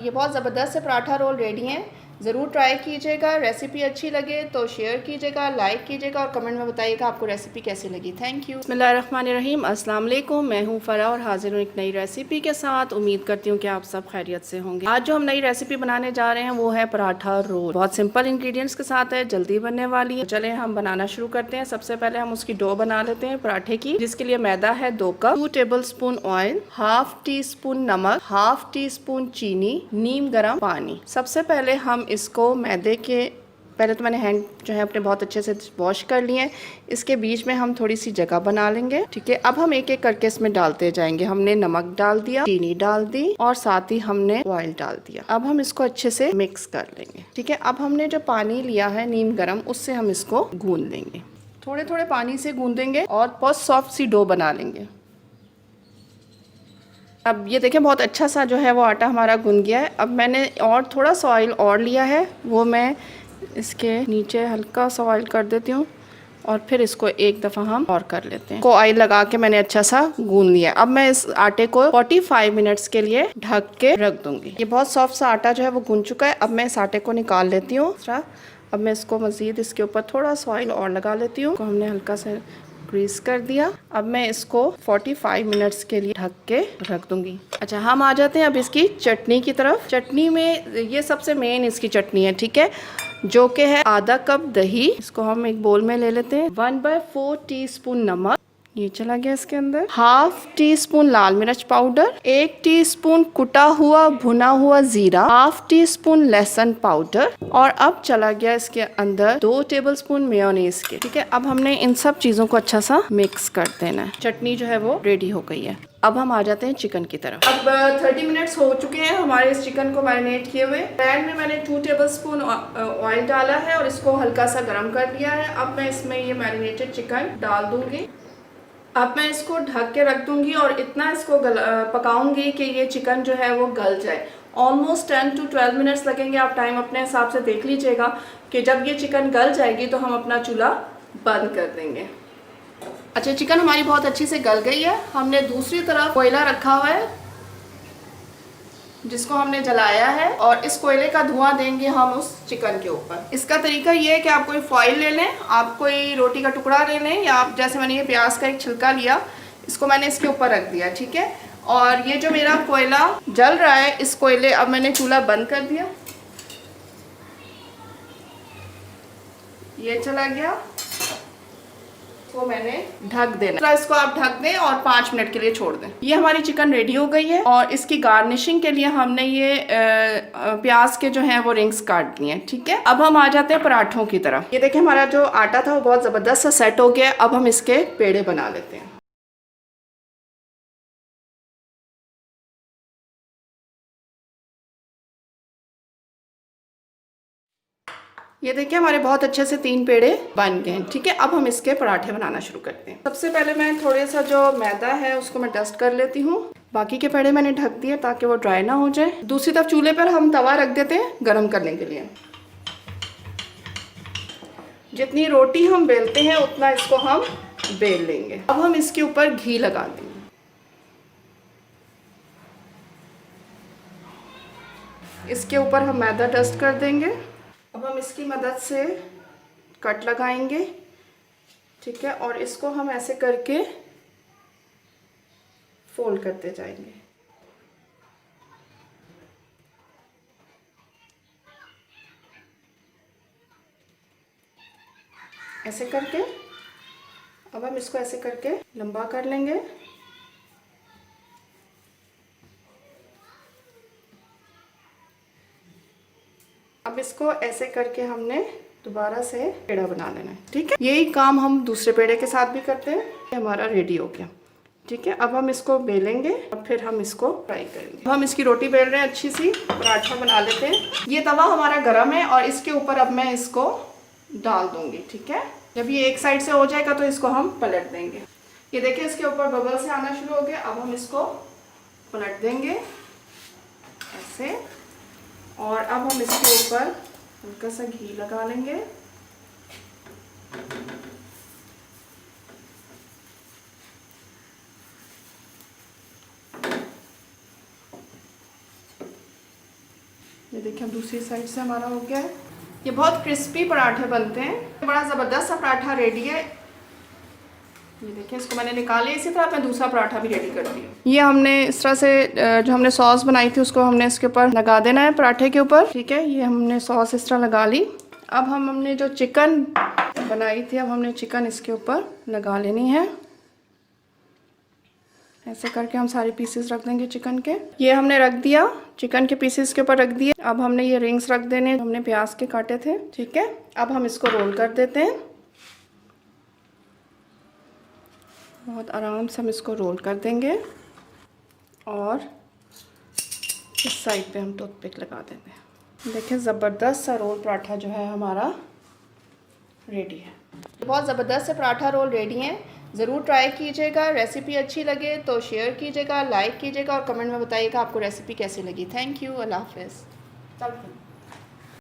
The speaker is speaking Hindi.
ये बहुत ज़बरदस्त से पराठा रोल रेडी हैं, ज़रूर ट्राई कीजिएगा। रेसिपी अच्छी लगे तो शेयर कीजिएगा, लाइक कीजिएगा और कमेंट में बताइएगा आपको रेसिपी कैसी लगी। Thank you. बिस्मिल्लाहिर्रहमानिर्रहीम, अस्सलाम वालेकुम। मैं हूँ फ़रा और हाजिर हूँ एक नई रेसिपी के साथ। उम्मीद करती हूँ कि आप सब खैरियत से होंगे। आज जो हम नई रेसिपी बनाने जा रहे हैं वो है पराठा रोल। बहुत सिंपल इंग्रेडिएंट्स के साथ है, जल्दी बनने वाली है। चले हम बनाना शुरू करते हैं। सबसे पहले हम उसकी डो बना लेते हैं पराठे की, जिसके लिए मैदा है 2 cup, 2 table spoon oil, half tea spoon नमक, हाफ टी स्पून चीनी, नीम गर्म पानी। सबसे पहले हम इसको मैदे के, पहले तो मैंने हैंड जो है अपने बहुत अच्छे से वॉश कर लिए हैं। इसके बीच में हम थोड़ी सी जगह बना लेंगे। ठीक है, अब हम एक एक करके इसमें डालते जाएंगे। हमने नमक डाल दिया, चीनी डाल दी और साथ ही हमने ऑयल डाल दिया। अब हम इसको अच्छे से मिक्स कर लेंगे। ठीक है, अब हमने जो पानी लिया है नीम गर्म, उससे हम इसको गूंद लेंगे। थोड़े थोड़े पानी से गूंदेंगे और बहुत सॉफ्ट सी डो बना लेंगे। अब ये देखें बहुत अच्छा सा जो है वो आटा हमारा गूंद गया है। अब मैंने और थोड़ा सा ऑयल और लिया है, वो मैं इसके नीचे हल्का सा ऑयल कर देती हूँ और फिर इसको एक दफ़ा हम और कर लेते हैं। को ऑयल लगा के मैंने अच्छा सा गूंद लिया। अब मैं इस आटे को 45 मिनट्स के लिए ढक के रख दूंगी। ये बहुत सॉफ्ट सा आटा जो है वो गूंद चुका है। अब मैं इस आटे को निकाल लेती हूँ। अब मैं इसको मज़ीद इसके ऊपर थोड़ा सा ऑयल और लगा लेती हूँ। हमने हल्का सा ग्रीस कर दिया। अब मैं इसको 45 मिनट्स के लिए ढक के रख दूंगी। अच्छा, हम आ जाते हैं अब इसकी चटनी की तरफ। चटनी में ये सबसे मेन इसकी चटनी है, ठीक है, जो कि है आधा कप दही। इसको हम एक बोल में ले लेते हैं। 1/4 टीस्पून नमक, ये चला गया इसके अंदर। हाफ टी स्पून लाल मिर्च पाउडर, 1 टीस्पून कुटा हुआ भुना हुआ जीरा, हाफ टी स्पून लहसुन पाउडर और अब चला गया इसके अंदर 2 टेबलस्पून मेयोनीज के। ठीक है, अब हमने इन सब चीजों को अच्छा सा मिक्स कर देना है। चटनी जो है वो रेडी हो गई है। अब हम आ जाते हैं चिकन की तरफ। अब 30 मिनट्स हो चुके हैं हमारे इस चिकन को मैरिनेट किए हुए। पैन में मैंने 2 टेबलस्पून ऑयल डाला है और इसको हल्का सा गर्म कर लिया है। अब मैं इसमें ये मैरिनेटेड चिकन डाल दूंगी। अब मैं इसको ढक के रख दूंगी और इतना इसको पकाऊंगी कि ये चिकन जो है वो गल जाए। ऑलमोस्ट 10 to 12 मिनट्स लगेंगे। आप टाइम अपने हिसाब से देख लीजिएगा कि जब ये चिकन गल जाएगी तो हम अपना चूल्हा बंद कर देंगे। अच्छा, चिकन हमारी बहुत अच्छी से गल गई है। हमने दूसरी तरफ कोयला रखा हुआ है जिसको हमने जलाया है और इस कोयले का धुआं देंगे हम उस चिकन के ऊपर। इसका तरीका ये है कि आप कोई फॉइल ले लें, आप कोई रोटी का टुकड़ा ले लें, या आप जैसे मैंने ये प्याज का एक छिलका लिया, इसको मैंने इसके ऊपर रख दिया। ठीक है, और ये जो मेरा कोयला जल रहा है, इस कोयले, अब मैंने चूल्हा बंद कर दिया, ये चला गया, को मैंने ढक देना। इसको आप ढक दें और 5 मिनट के लिए छोड़ दें। ये हमारी चिकन रेडी हो गई है और इसकी गार्निशिंग के लिए हमने ये प्याज के जो हैं वो रिंग्स काट दिए हैं। ठीक है, अब हम आ जाते हैं पराठों की तरफ। ये देखिए हमारा जो आटा था वो बहुत जबरदस्त सा सेट हो गया। अब हम इसके पेड़े बना लेते हैं। ये देखिए हमारे बहुत अच्छे से 3 पेड़े बन गए हैं। ठीक है, अब हम इसके पराठे बनाना शुरू करते हैं। सबसे पहले मैं थोड़े सा जो मैदा है उसको मैं डस्ट कर लेती हूँ। बाकी के पेड़े मैंने ढक दिए ताकि वो ड्राई ना हो जाए। दूसरी तरफ चूल्हे पर हम तवा रख देते हैं गर्म करने के लिए। जितनी रोटी हम बेलते हैं उतना इसको हम बेल लेंगे। अब हम इसके ऊपर घी लगा देंगे। इसके ऊपर हम मैदा डस्ट कर देंगे। अब हम इसकी मदद से कट लगाएंगे। ठीक है, और इसको हम ऐसे करके फोल्ड करते जाएंगे। ऐसे करके अब हम इसको ऐसे करके लंबा कर लेंगे। अब इसको ऐसे करके हमने दोबारा से पेड़ा बना लेना है। ठीक है, यही काम हम दूसरे पेड़े के साथ भी करते हैं। हमारा रेडी हो गया। ठीक है, अब हम इसको बेलेंगे और फिर हम इसको फ्राई करेंगे। अब हम इसकी रोटी बेल रहे हैं, अच्छी सी पराठा बना लेते हैं। ये तवा हमारा गर्म है और इसके ऊपर अब मैं इसको डाल दूंगी। ठीक है, जब ये एक साइड से हो जाएगा तो इसको हम पलट देंगे। ये देखिए इसके ऊपर बबल से आना शुरू हो गया। अब हम इसको पलट देंगे ऐसे, और अब हम इसके ऊपर हल्का सा घी लगा लेंगे। ये देखिए अब दूसरी साइड से हमारा हो गया है। ये बहुत क्रिस्पी पराठे बनते हैं, बड़ा ज़बरदस्त सा पराठा रेडी है। ये देखिए इसको मैंने निकाले, इसी तरह मैं दूसरा पराठा भी रेडी कर दी। ये हमने इस तरह से जो हमने सॉस बनाई थी उसको हमने इसके ऊपर लगा देना है पराठे के ऊपर, ठीक है। ये हमने सॉस इस तरह लगा ली। अब हमने जो चिकन बनाई थी, अब हमने चिकन इसके ऊपर लगा लेनी है। ऐसे करके हम सारे पीसेस रख देंगे चिकन के। ये हमने रख दिया, चिकन के पीसेस के ऊपर रख दिए। अब हमने ये रिंग्स रख देने, हमने प्याज के काटे थे, ठीक है। अब हम इसको रोल कर देते हैं। बहुत आराम से हम इसको रोल कर देंगे और इस साइड पे हम टूथपिक लगा देंगे। देखिए ज़बरदस्त सा रोल पराठा जो है हमारा रेडी है। बहुत ज़बरदस्त से पराठा रोल रेडी हैं, ज़रूर ट्राई कीजिएगा। रेसिपी अच्छी लगे तो शेयर कीजिएगा, लाइक कीजिएगा और कमेंट में बताइएगा आपको रेसिपी कैसी लगी। थैंक यू, अल्लाह हाफ़िज़।